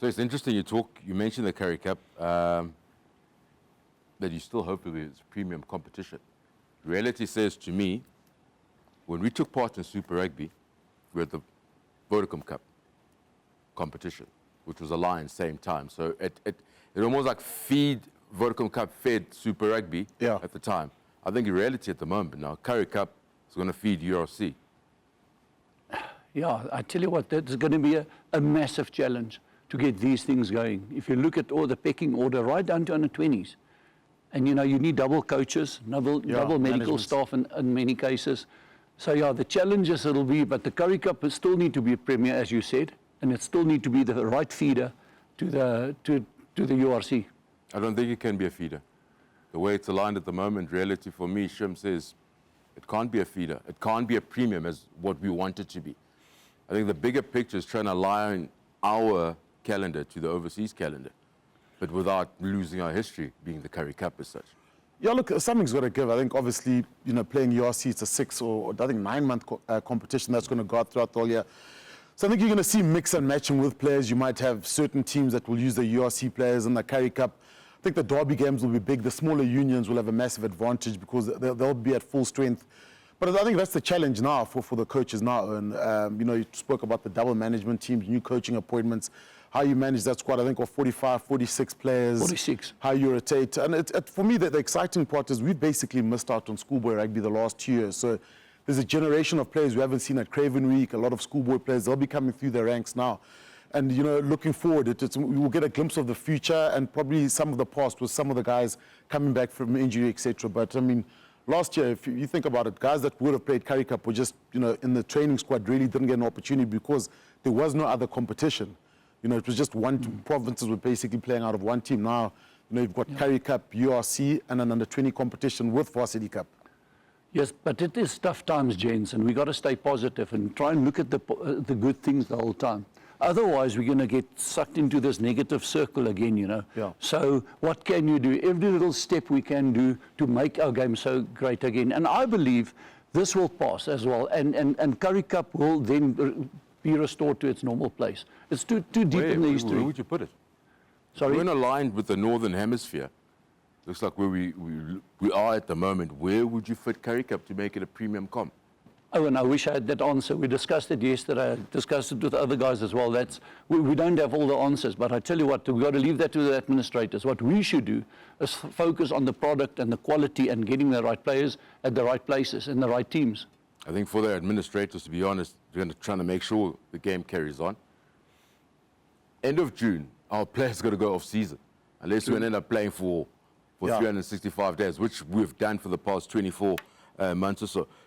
So it's interesting you mentioned the Currie Cup, that you still hope it's premium competition. Reality says to me, when we took part in Super Rugby, we had the Vodacom Cup competition, which was aligned same time. So it almost like Vodacom Cup fed Super Rugby at the time. I think in reality at the moment now, Currie Cup is going to feed URC. Yeah, I tell you what, that's going to be a massive challenge to get these things going. If you look at all the pecking order right down to under 20s, and you need double coaches, double medical staff in many cases. So yeah, the challenges it'll be, but the Currie Cup will still need to be a premier, as you said, and it still need to be the right feeder to the URC. I don't think it can be a feeder. The way it's aligned at the moment, reality for me, Shim says, it can't be a feeder. It can't be a premium as what we want it to be. I think the bigger picture is trying to align our calendar to the overseas calendar, but without losing our history, being the Currie Cup as such. Yeah, look, something's got to give. I think obviously, playing URC, it's a 6 or I think 9-month competition that's going to go out throughout the whole year. So I think you're going to see mix and matching with players. You might have certain teams that will use the URC players in the Currie Cup. I think the derby games will be big. The smaller unions will have a massive advantage because they'll be at full strength. But I think that's the challenge now for the coaches now. And, you spoke about the double management teams, new coaching appointments, how you manage that squad, I think, of 45, 46 players. 46. How you rotate. And for me, the exciting part is we've basically missed out on schoolboy rugby the last 2 years. So there's a generation of players we haven't seen at Craven Week, a lot of schoolboy players. They'll be coming through their ranks now. And, looking forward, we will get a glimpse of the future and probably some of the past with some of the guys coming back from injury, etc. But, I mean, last year, if you think about it, guys that would have played Currie Cup were just, in the training squad really didn't get an opportunity because there was no other competition. It was just provinces were basically playing out of one team. Now, you've got Currie Cup, URC, and an under-20 competition with Varsity Cup. Yes, but it is tough times, gents, and we got to stay positive and try and look at the good things the whole time. Otherwise, we're going to get sucked into this negative circle again, Yeah. So what can you do? Every little step we can do to make our game so great again. And I believe this will pass as well. And Currie Cup will then be restored to its normal place. It's too deep in the history. Where would you put it? Sorry? We're aligned with the Northern Hemisphere. Looks like where we are at the moment. Where would you fit Currie Cup to make it a premium comp? Oh, and I wish I had that answer. We discussed it yesterday. I discussed it with other guys as well. We don't have all the answers, but I tell you what, we've got to leave that to the administrators. What we should do is focus on the product and the quality and getting the right players at the right places and the right teams. I think for the administrators, to be honest, they're trying to make sure the game carries on. End of June, our players got to go off season, unless we end up playing for 365 days, which we've done for the past 24 months or so.